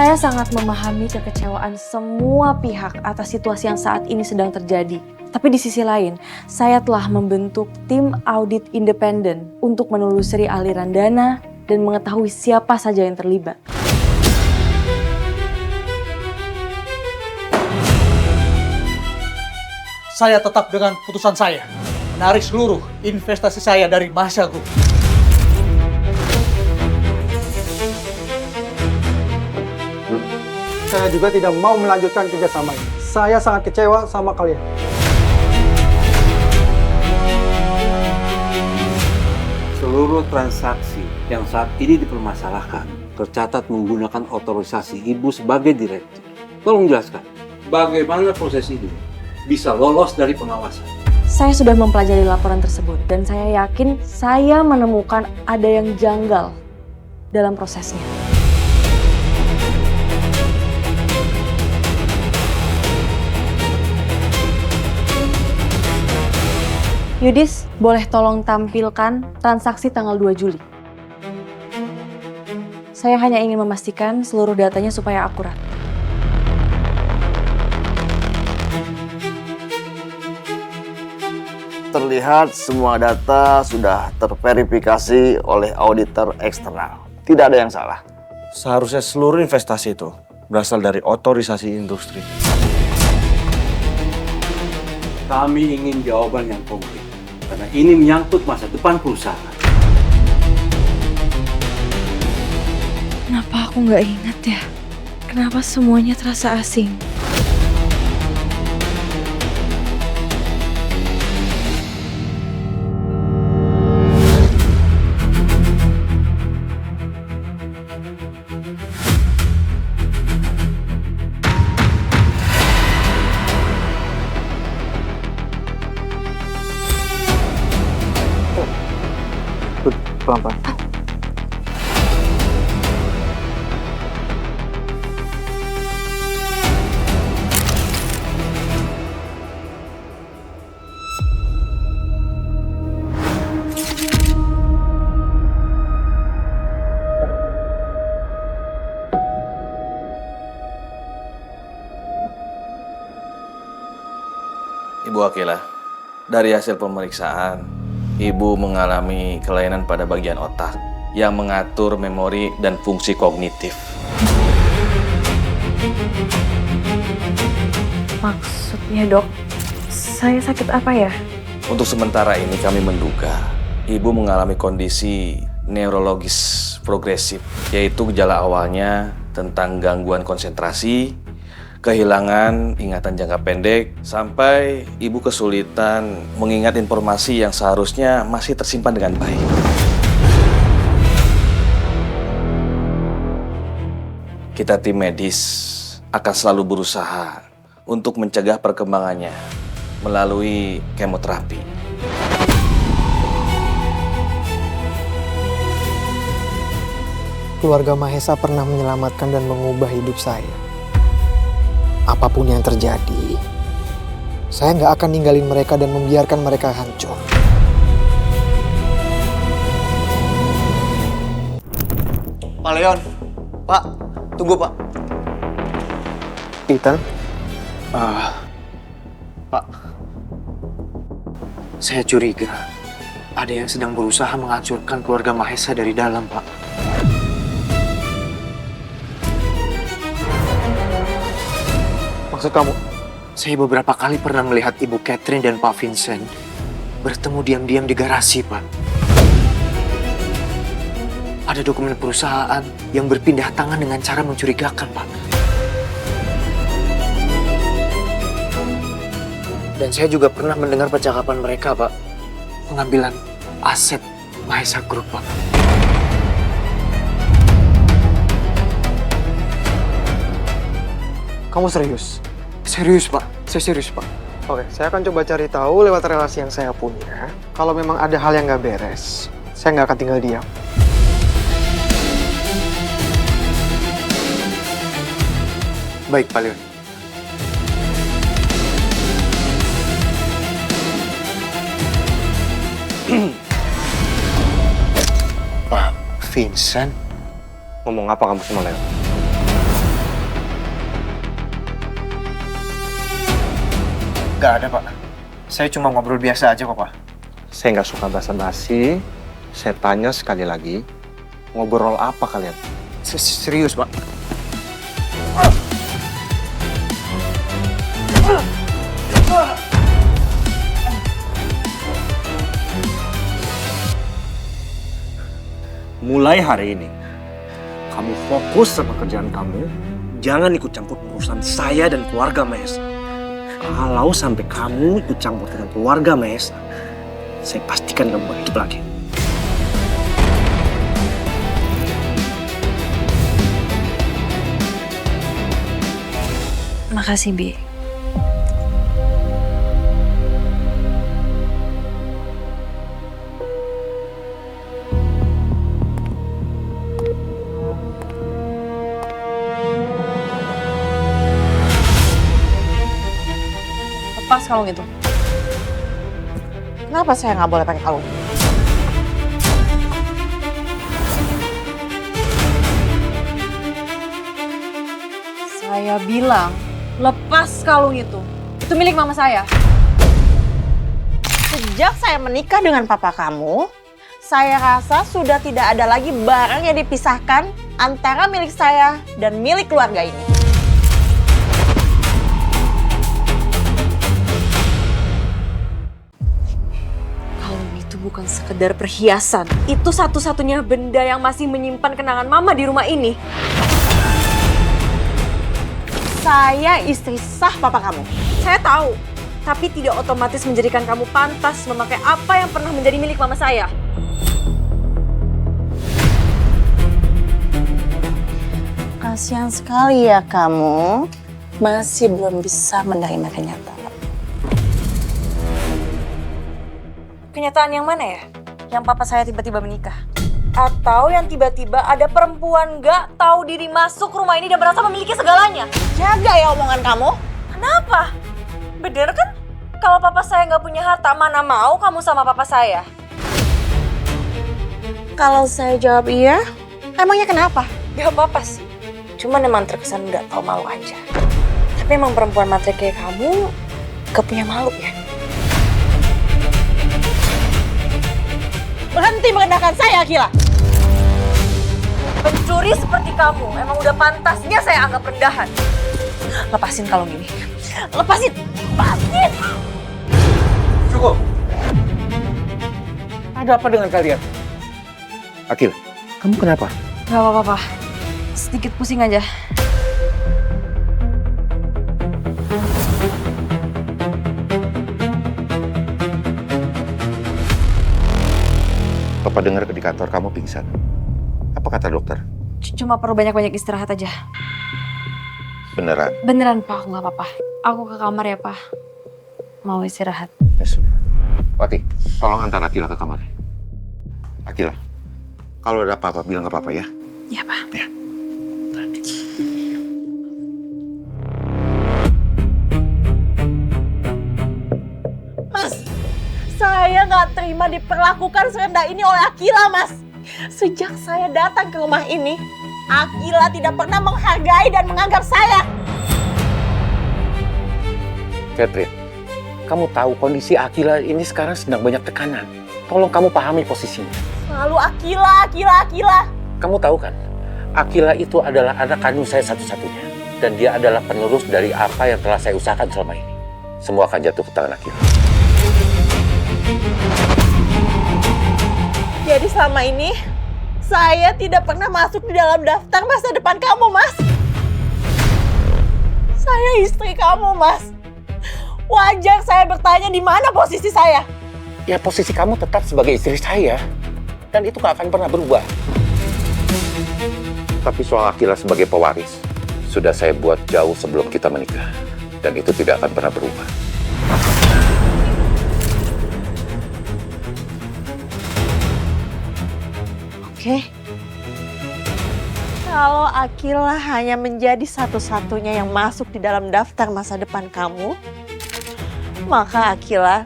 Saya sangat memahami kekecewaan semua pihak atas situasi yang saat ini sedang terjadi. Tapi di sisi lain, saya telah membentuk tim audit independen untuk menelusuri aliran dana dan mengetahui siapa saja yang terlibat. Saya tetap dengan putusan saya, menarik seluruh investasi saya dari Mahesa Group. Saya juga tidak mau melanjutkan kerjasama ini. Saya sangat kecewa sama kalian. Seluruh transaksi yang saat ini dipermasalahkan tercatat menggunakan otorisasi Ibu sebagai direktur. Tolong jelaskan, bagaimana proses ini bisa lolos dari pengawasan? Saya sudah mempelajari laporan tersebut dan saya yakin saya menemukan ada yang janggal dalam prosesnya. Yudis, boleh tolong tampilkan transaksi tanggal 2 Juli. Saya hanya ingin memastikan seluruh datanya supaya akurat. Terlihat semua data sudah terverifikasi oleh auditor eksternal. Tidak ada yang salah. Seharusnya seluruh investasi itu berasal dari otorisasi industri. Kami ingin jawaban yang konkret, karena ini menyangkut masa depan perusahaan. Kenapa aku nggak ingat ya? Kenapa semuanya terasa asing? Pelan-pelan. Ibu Akila, dari hasil pemeriksaan, Ibu mengalami kelainan pada bagian otak yang mengatur memori dan fungsi kognitif. Maksudnya dok, saya sakit apa ya? Untuk sementara ini kami menduga Ibu mengalami kondisi neurologis progresif, yaitu gejala awalnya tentang gangguan konsentrasi, kehilangan ingatan jangka pendek, sampai Ibu kesulitan mengingat informasi yang seharusnya masih tersimpan dengan baik. Kita tim medis akan selalu berusaha untuk mencegah perkembangannya melalui kemoterapi. Keluarga Mahesa pernah menyelamatkan dan mengubah hidup saya. Apapun yang terjadi, saya nggak akan ninggalin mereka dan membiarkan mereka hancur. Pak Leon, Pak, tunggu Pak. Ethan, Pak, saya curiga ada yang sedang berusaha menghancurkan keluarga Mahesa dari dalam, Pak. maksud kamu? Saya beberapa kali pernah melihat Ibu Catherine dan Pak Vincent bertemu diam-diam di garasi, Pak. Ada dokumen perusahaan yang berpindah tangan dengan cara mencurigakan, Pak. Dan saya juga pernah mendengar percakapan mereka, Pak. Pengambilan aset Mahesa Group, Pak. Kamu serius? Serius, Pak. Saya serius, Pak. Oke, saya akan coba cari tahu lewat relasi yang saya punya. Kalau memang ada hal yang nggak beres, saya nggak akan tinggal diam. Baik, Pak Leon. Pak Vincent? Ngomong apa kamu sama Leo? Nggak ada, Pak. Saya cuma ngobrol biasa aja kok, Pak. Saya nggak suka basa-basi. Saya tanya sekali lagi, ngobrol apa kalian? Serius, Pak. Mulai hari ini, kamu fokus sama kerjaan kamu. Jangan ikut campur urusan saya dan keluarga Maesa. Kalau sampai kamu ikut campur dengan keluarga Maesa, saya pastikan kamu bakal hidup lagi. Makasih, Bi. Lepas kalung itu. Kenapa saya nggak boleh pakai kalung? Saya bilang, lepas kalung itu. Itu milik mama saya. Sejak saya menikah dengan papa kamu, saya rasa sudah tidak ada lagi barang yang dipisahkan antara milik saya dan milik keluarga ini. Kalung itu bukan sekedar perhiasan. Itu satu-satunya benda yang masih menyimpan kenangan mama di rumah ini. Saya istri sah papa kamu. Saya tahu, tapi tidak otomatis menjadikan kamu pantas memakai apa yang pernah menjadi milik mama saya. Kasihan sekali ya kamu. Masih belum bisa menerima kenyataan. Kenyataan yang mana ya? Yang papa saya tiba-tiba menikah? Atau yang tiba-tiba ada perempuan gak tahu diri masuk rumah ini dan merasa memiliki segalanya? Jaga ya omongan kamu. Kenapa? Bener kan? Kalau papa saya nggak punya harta, mana mau kamu sama papa saya? Kalau saya jawab iya, emangnya kenapa? Gak apa-apa sih. Cuman emang terkesan nggak tahu malu aja. Tapi emang perempuan matre kayak kamu gak punya malu ya? Berhenti merendahkan saya, Akila. Pencuri seperti kamu emang udah pantasnya saya anggap rendahan. Lepasin kalung ini. Lepasin! Lepasin! Cukup. Ada apa dengan kalian? Akil, kamu kenapa? Gak apa-apa, Pak. Sedikit pusing aja. Papa dengar di kantor kamu pingsan. Apa kata dokter? Cuma perlu banyak-banyak istirahat aja. Beneran? Beneran, Pak. Aku gak apa-apa. Aku ke kamar ya, Pak. Mau istirahat. Yes. Wati, tolong antar Akila ke kamar. Akila, kalau ada apa-apa bilang ke Papa ya. Ya, Pak. Ya. Mas, saya nggak terima diperlakukan serendah ini oleh Akila, Mas. Sejak saya datang ke rumah ini, Akila tidak pernah menghargai dan menganggap saya. Catherine, kamu tahu kondisi Akila ini sekarang sedang banyak tekanan. Tolong kamu pahami posisinya. Lalu Akila. Kamu tahu kan, Akila itu adalah anak kandung saya satu-satunya. Dan dia adalah penerus dari apa yang telah saya usahakan selama ini. Semua akan jatuh ke tangan Akila. Jadi selama ini, saya tidak pernah masuk di dalam daftar masa depan kamu, Mas. Saya istri kamu, Mas. Wajar saya bertanya di mana posisi saya. Ya posisi kamu tetap sebagai istri saya. Dan itu gak akan pernah berubah. Tapi soal Akila sebagai pewaris, sudah saya buat jauh sebelum kita menikah. Dan itu tidak akan pernah berubah. Oke. Kalau Akila hanya menjadi satu-satunya yang masuk di dalam daftar masa depan kamu, maka Akila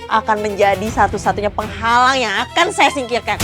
akan menjadi satu-satunya penghalang yang akan saya singkirkan.